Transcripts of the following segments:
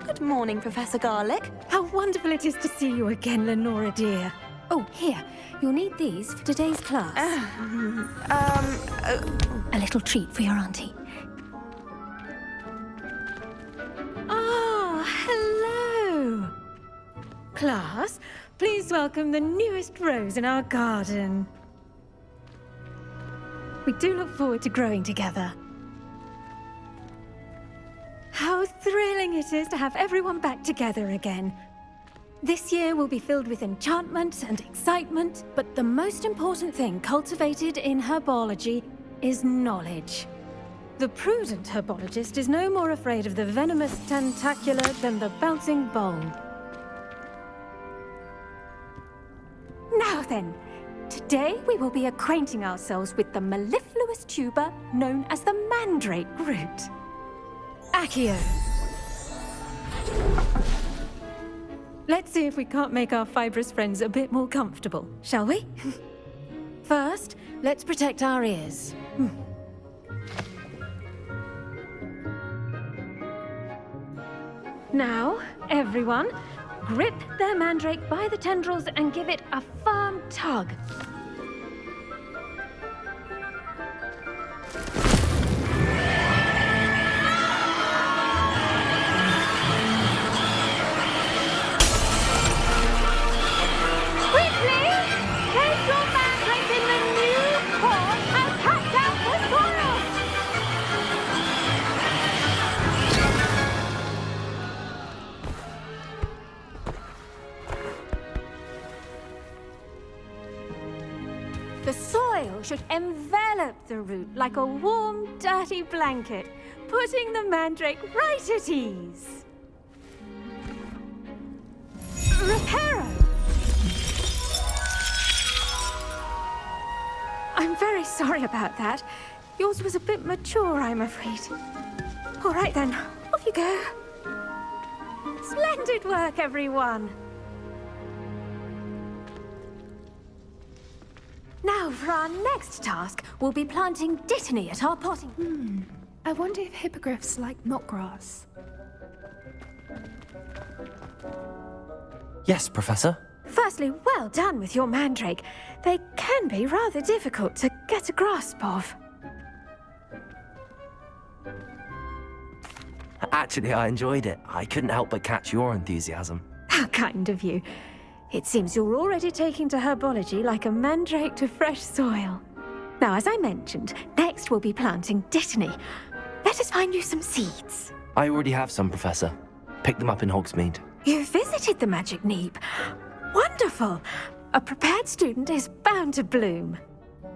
Good morning, Professor Garlic. How wonderful it is to see you again, Lenora dear. Oh, here. You'll need these for today's class. A little treat for your auntie. Ah, hello. Class, please welcome the newest rose in our garden. We do look forward to growing together. How thrilling it is to have everyone back together again. This year will be filled with enchantment and excitement, but the most important thing cultivated in herbology is knowledge. The prudent herbologist is no more afraid of the venomous tentacula than the bouncing bulb. Now then, today we will be acquainting ourselves with the mellifluous tuber known as the mandrake root. Accio. Let's see if we can't make our fibrous friends a bit more comfortable, shall we? First, let's protect our ears. Now, everyone, grip their mandrake by the tendrils and give it a firm tug. The soil should envelop the root like a warm, dirty blanket, putting the mandrake right at ease. Reparo! I'm very sorry about that. Yours was a bit mature, I'm afraid. All right then, off you go. Splendid work, everyone. Now, for our next task, we'll be planting dittany at our potting. I wonder if hippogriffs like knotgrass. Yes, Professor. Firstly, well done with your mandrake. They can be rather difficult to get a grasp of. Actually, I enjoyed it. I couldn't help but catch your enthusiasm. How kind of you. It seems you're already taking to herbology like a mandrake to fresh soil. Now, as I mentioned, next we'll be planting dittany. Let us find you some seeds. I already have some, Professor. Picked them up in Hogsmeade. You visited the Magic Neep. Wonderful! A prepared student is bound to bloom.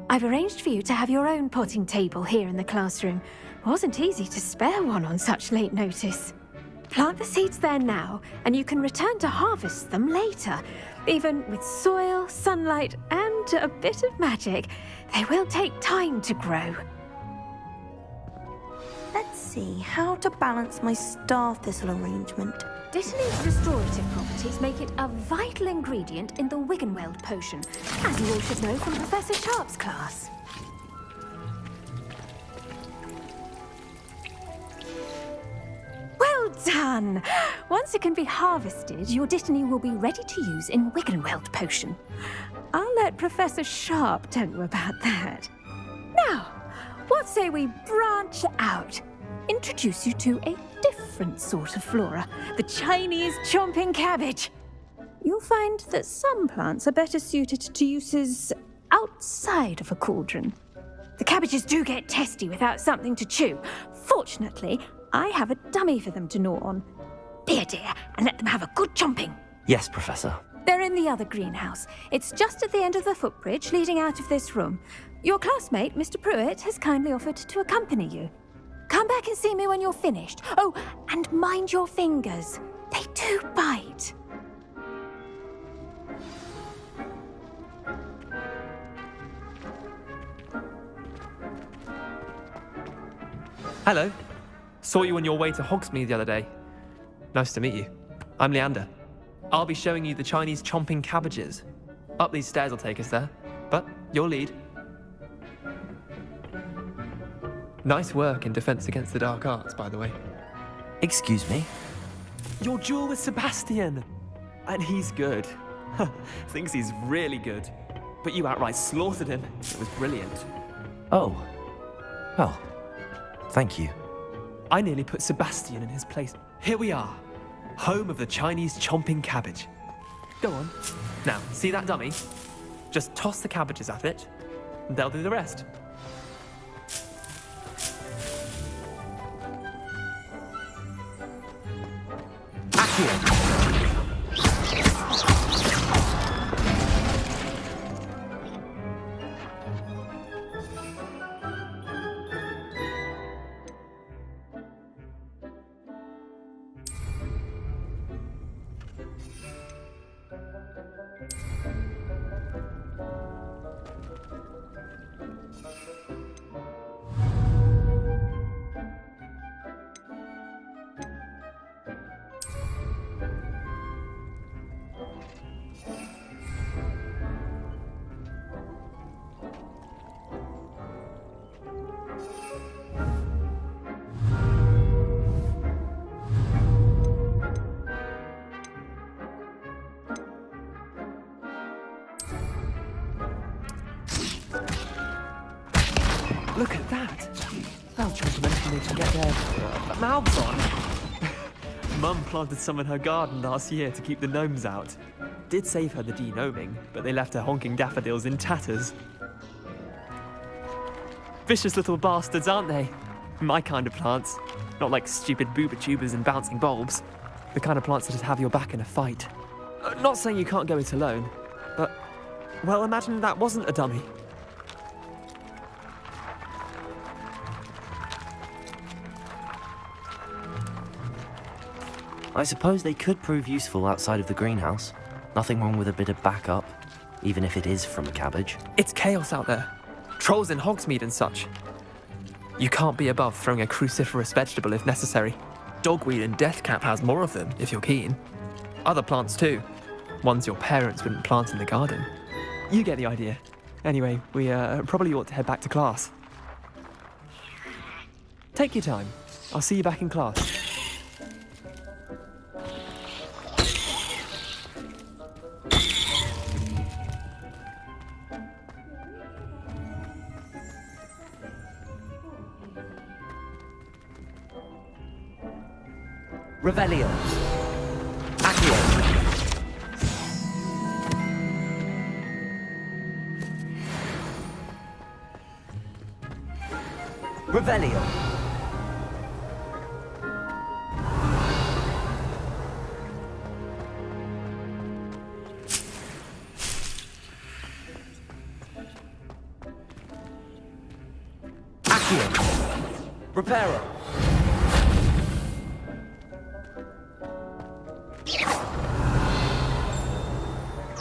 I've arranged for you to have your own potting table here in the classroom. Wasn't easy to spare one on such late notice. Plant the seeds there now, and you can return to harvest them later. Even with soil, sunlight, and a bit of magic, they will take time to grow. Let's see how to balance my star thistle arrangement. Dittany's restorative properties make it a vital ingredient in the Wiggenweld potion, as you all should know from Professor Sharp's class. Well done! Once it can be harvested, your dittany will be ready to use in Wiggenweld potion. I'll let Professor Sharp tell you about that. Now, what say we branch out? Introduce you to a different sort of flora, the Chinese chomping cabbage. You'll find that some plants are better suited to uses outside of a cauldron. The cabbages do get testy without something to chew. Fortunately, I have a dummy for them to gnaw on. Be a dear and let them have a good chomping. Yes, Professor. They're in the other greenhouse. It's just at the end of the footbridge leading out of this room. Your classmate, Mr. Pruitt, has kindly offered to accompany you. Come back and see me when you're finished. Oh, and mind your fingers. They do bite. Hello. Saw you on your way to Hogsmeade the other day. Nice to meet you. I'm Leander. I'll be showing you the Chinese chomping cabbages. Up these stairs will take us there, but your lead. Nice work in Defense Against the Dark Arts, by the way. Excuse me? Your duel with Sebastian! And he's good. Thinks he's really good. But you outright slaughtered him. It was brilliant. Oh. Well, thank you. I nearly put Sebastian in his place. Here we are. Home of the Chinese chomping cabbage. Go on. Now, see that dummy? Just toss the cabbages at it, and they'll do the rest. Accio! Look at that! They'll chomp eventually to get their mouths on. Mum planted some in her garden last year to keep the gnomes out. Did save her the de-gnoming, but they left her honking daffodils in tatters. Vicious little bastards, aren't they? My kind of plants. Not like stupid booba tubers and bouncing bulbs. The kind of plants that just have your back in a fight. Not saying you can't go it alone, but, well, imagine that wasn't a dummy. I suppose they could prove useful outside of the greenhouse. Nothing wrong with a bit of backup, even if it is from a cabbage. It's chaos out there. Trolls in Hogsmeade and such. You can't be above throwing a cruciferous vegetable if necessary. Dogweed and deathcap has more of them, if you're keen. Other plants too. Ones your parents wouldn't plant in the garden. You get the idea. Anyway, we probably ought to head back to class. Take your time. I'll see you back in class. Revelio. Accio. Revelio. Accio. Reparo.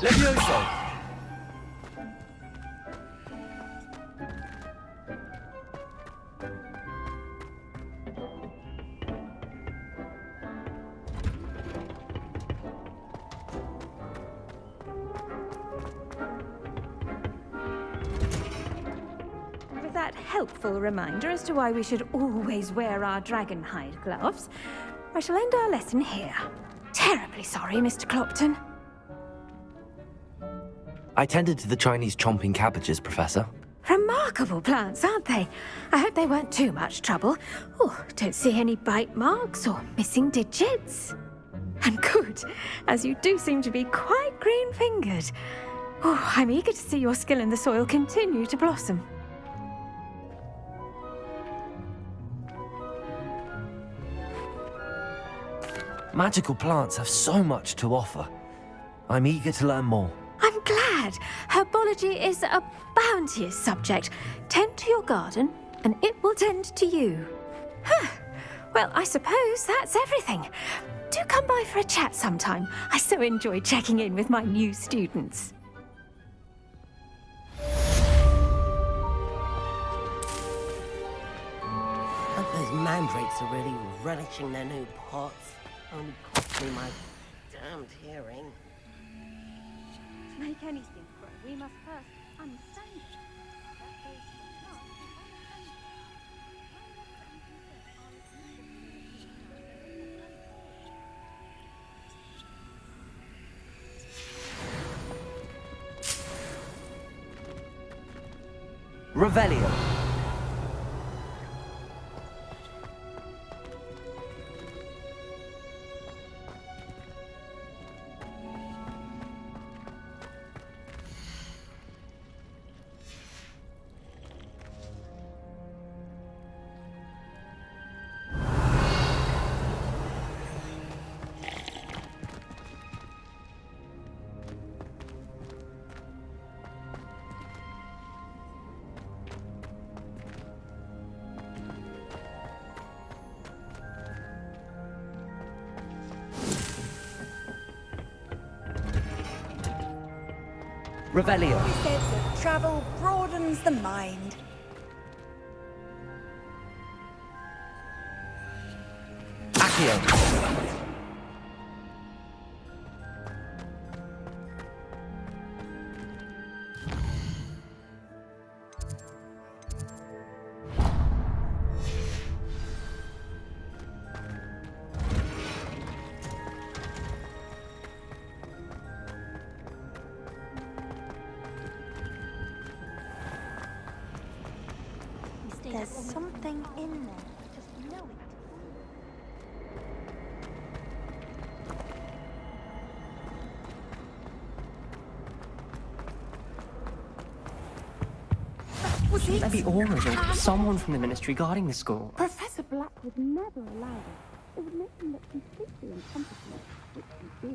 Levioso! With that helpful reminder as to why we should always wear our dragon hide gloves, I shall end our lesson here. Terribly sorry, Mr. Clopton. I tended to the Chinese chomping cabbages, Professor. Remarkable plants, aren't they? I hope they weren't too much trouble. Oh, don't see any bite marks or missing digits. And good, as you do seem to be quite green-fingered. Oh, I'm eager to see your skill in the soil continue to blossom. Magical plants have so much to offer. I'm eager to learn more. I'm glad. Herbology is a bounteous subject. Tend to your garden, and it will tend to you. Huh. Well, I suppose that's everything. Do come by for a chat sometime. I so enjoy checking in with my new students. Hope those mandrakes are really relishing their new pots. Only cost me my damned hearing. To make anything grow, we must first understand it. That goes to the plant. Revelio. Revelio. He said that travel broadens the mind. Accio. There's something in there. Just know it. Was it? Maybe Aurors or someone from the ministry guarding the school. Professor Black would never allow it. It would make him look completely incompetent, which he do.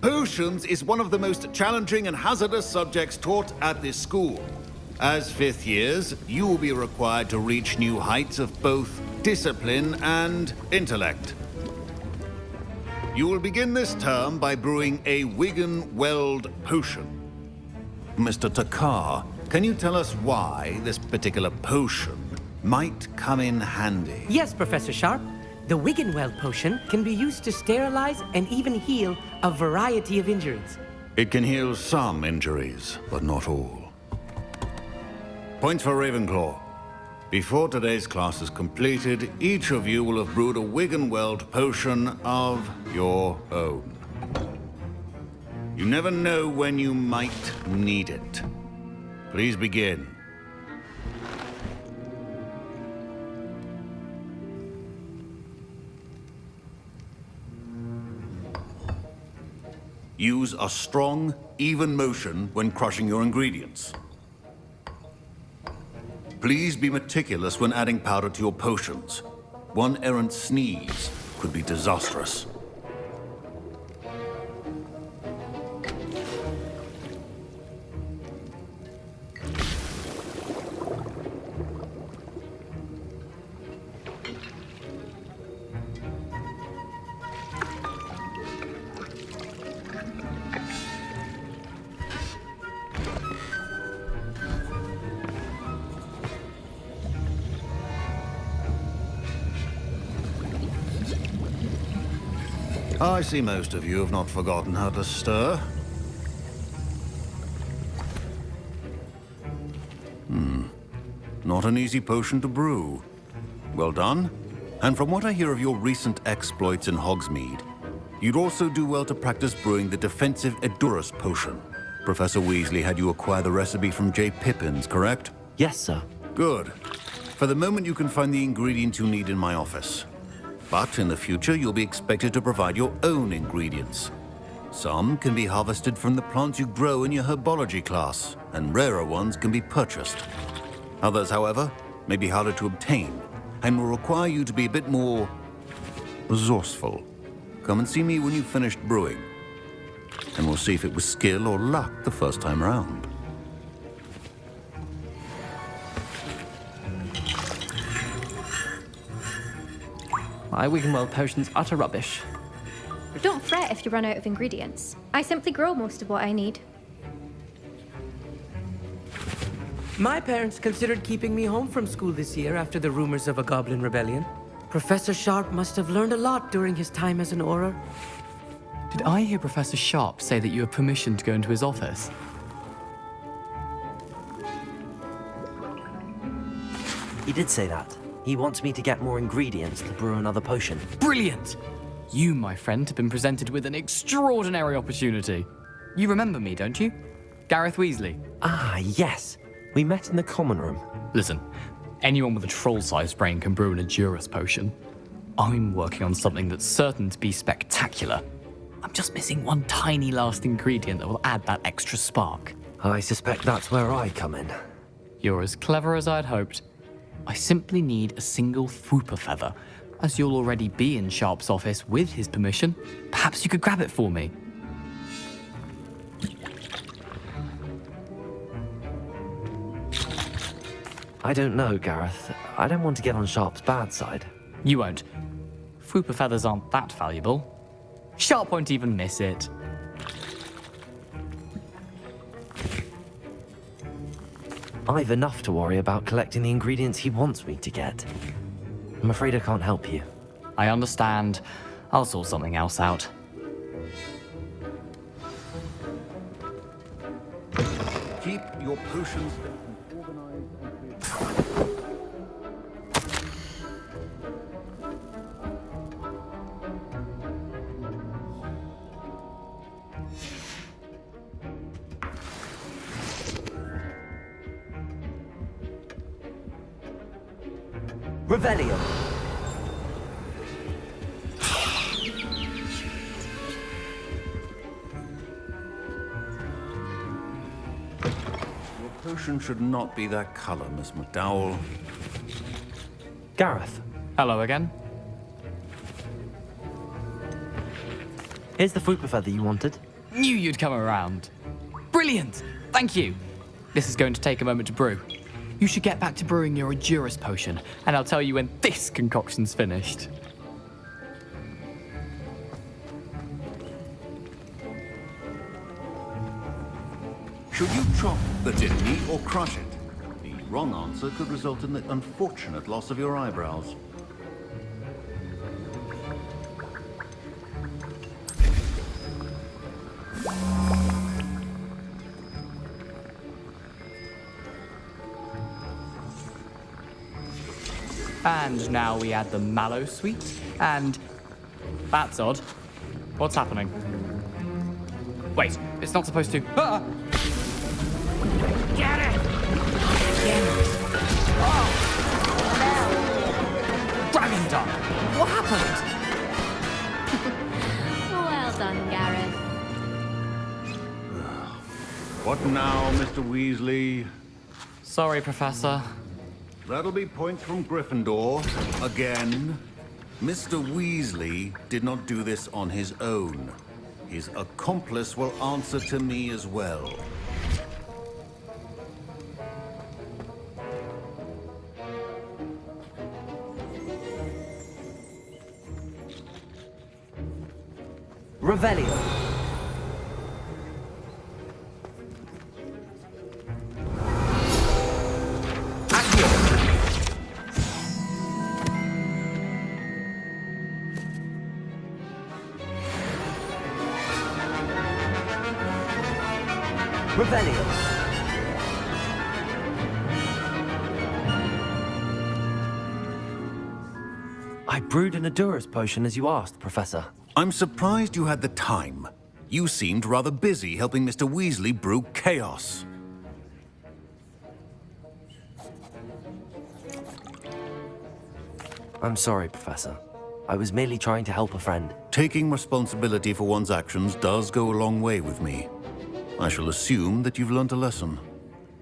Potions is one of the most challenging and hazardous subjects taught at this school. As fifth years, you will be required to reach new heights of both discipline and intellect. You will begin this term by brewing a Wigan-Weld potion. Mr. Takar, can you tell us why this particular potion might come in handy? Yes, Professor Sharp. The Wiggenweld potion can be used to sterilize and even heal a variety of injuries. It can heal some injuries, but not all. Points for Ravenclaw. Before today's class is completed, each of you will have brewed a Wiggenweld potion of your own. You never know when you might need it. Please begin. Use a strong, even motion when crushing your ingredients. Please be meticulous when adding powder to your potions. One errant sneeze could be disastrous. I see most of you have not forgotten how to stir. Not an easy potion to brew. Well done. And from what I hear of your recent exploits in Hogsmeade, you'd also do well to practice brewing the defensive Edurus potion. Professor Weasley had you acquire the recipe from J. Pippins, correct? Yes, sir. Good. For the moment, you can find the ingredients you need in my office. But in the future, you'll be expected to provide your own ingredients. Some can be harvested from the plants you grow in your herbology class, and rarer ones can be purchased. Others, however, may be harder to obtain, and will require you to be a bit more resourceful. Come and see me when you've finished brewing, and we'll see if it was skill or luck the first time round. My Wiggenweld potion's utter rubbish. Don't fret if you run out of ingredients. I simply grow most of what I need. My parents considered keeping me home from school this year after the rumors of a goblin rebellion. Professor Sharp must have learned a lot during his time as an Auror. Did I hear Professor Sharp say that you have permission to go into his office? He did say that. He wants me to get more ingredients to brew another potion. Brilliant! You, my friend, have been presented with an extraordinary opportunity. You remember me, don't you? Gareth Weasley. Ah, yes. We met in the common room. Listen, anyone with a troll-sized brain can brew an Edurus potion. I'm working on something that's certain to be spectacular. I'm just missing one tiny last ingredient that will add that extra spark. I suspect that's where I come in. You're as clever as I'd hoped. I simply need a single Fwooper feather. As you'll already be in Sharp's office with his permission, perhaps you could grab it for me. I don't know, Gareth. I don't want to get on Sharp's bad side. You won't. Fwooper feathers aren't that valuable. Sharp won't even miss it. I've enough to worry about collecting the ingredients he wants me to get. I'm afraid I can't help you. I understand. I'll sort something else out. Keep your potions organized and Revelio. Your potion should not be that color, Miss McDowell. Gareth, Hello again. here's the Fwooper feather you wanted. Knew you'd come around. Brilliant! Thank you. This is going to take a moment to brew. You should get back to brewing your Edurus potion, and I'll tell you when this concoction's finished. Should you chop the didney or crush it? The wrong answer could result in the unfortunate loss of your eyebrows. And now we add the mallow sweet, and... That's odd. What's happening? Wait, it's not supposed to... Ah! Get it! Dragon Dung! What happened? Well done, Gareth. What now, Mr. Weasley? Sorry, Professor. That'll be points from Gryffindor. Again. Mr. Weasley did not do this on his own. His accomplice will answer to me as well. Revelio. Revelio. I brewed an Edurus potion as you asked, Professor. I'm surprised you had the time. You seemed rather busy helping Mr. Weasley brew chaos. I'm sorry, Professor. I was merely trying to help a friend. Taking responsibility for one's actions does go a long way with me. I shall assume that you've learnt a lesson.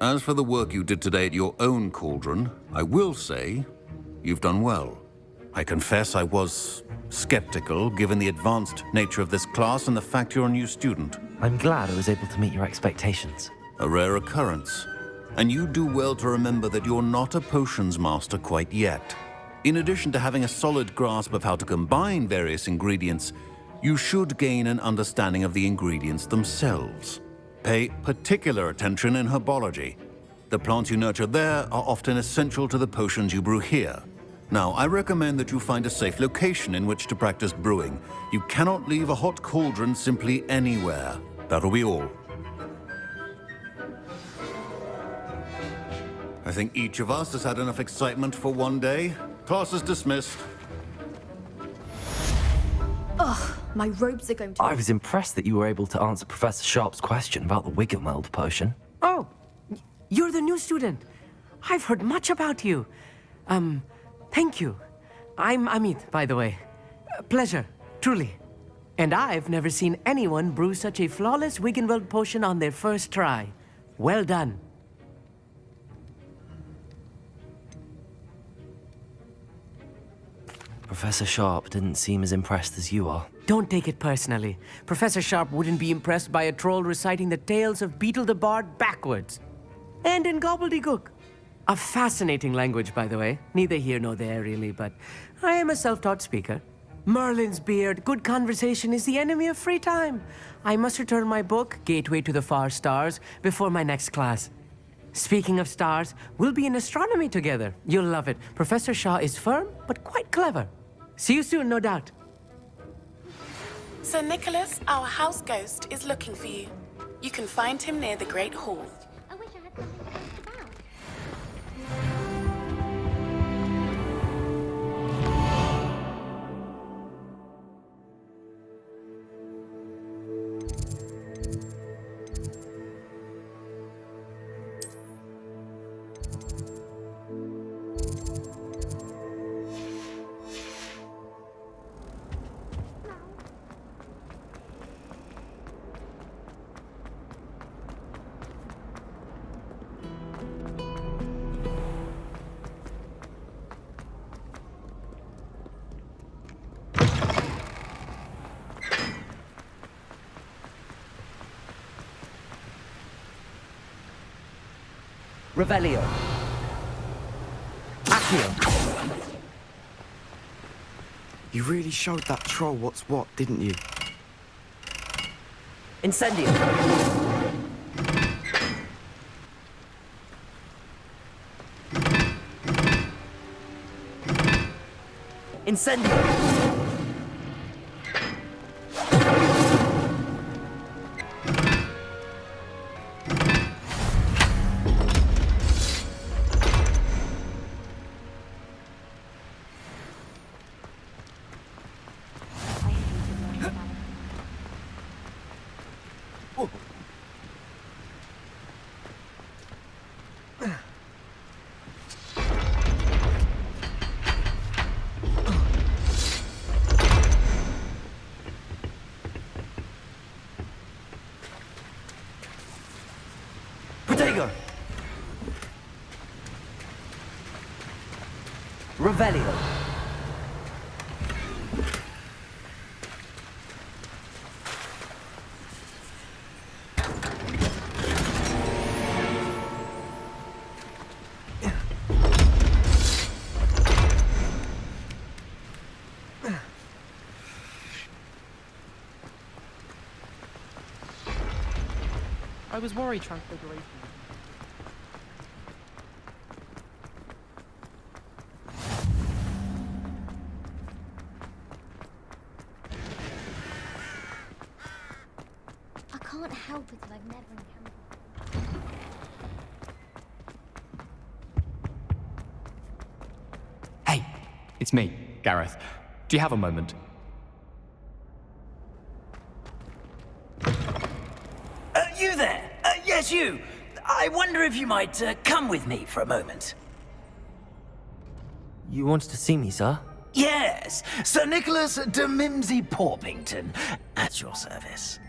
As for the work you did today at your own cauldron, I will say you've done well. I confess I was skeptical, given the advanced nature of this class and the fact you're a new student. I'm glad I was able to meet your expectations. A rare occurrence. And you do well to remember that you're not a potions master quite yet. In addition to having a solid grasp of how to combine various ingredients, you should gain an understanding of the ingredients themselves. Pay particular attention in herbology. The plants you nurture there are often essential to the potions you brew here. Now, I recommend that you find a safe location in which to practice brewing. You cannot leave a hot cauldron simply anywhere. That'll be all. I think each of us has had enough excitement for one day. Class is dismissed. My robes are going to... I was impressed that you were able to answer Professor Sharp's question about the Wiggenweld potion. Oh, you're the new student. I've heard much about you. Thank you. I'm Amit, by the way. Pleasure, truly. And I've never seen anyone brew such a flawless Wiggenweld potion on their first try. Well done. Professor Sharp didn't seem as impressed as you are. Don't take it personally. Professor Sharp wouldn't be impressed by a troll reciting the tales of Beetle the Bard backwards. And in gobbledygook. A fascinating language, by the way. Neither here nor there, really, but I am a self-taught speaker. Merlin's beard, good conversation is the enemy of free time. I must return my book, Gateway to the Far Stars, before my next class. Speaking of stars, we'll be in astronomy together. You'll love it. Professor Shaw is firm, but quite clever. See you soon, no doubt. Sir Nicholas, our house ghost, is looking for you. You can find him near the Great Hall. I wish I had something to talk about. Revelio. Accio. You really showed that troll what's what, didn't you? Incendio. Incendio. Protego. Revelio. I was worried Transfiguration. I can't help it if I've never encountered. Hey, it's me, Gareth. Do you have a moment? You there? Yes, you. I wonder if you might come with me for a moment. You wanted to see me, sir? Yes, Sir Nicholas de Mimsy Porpington, at your service.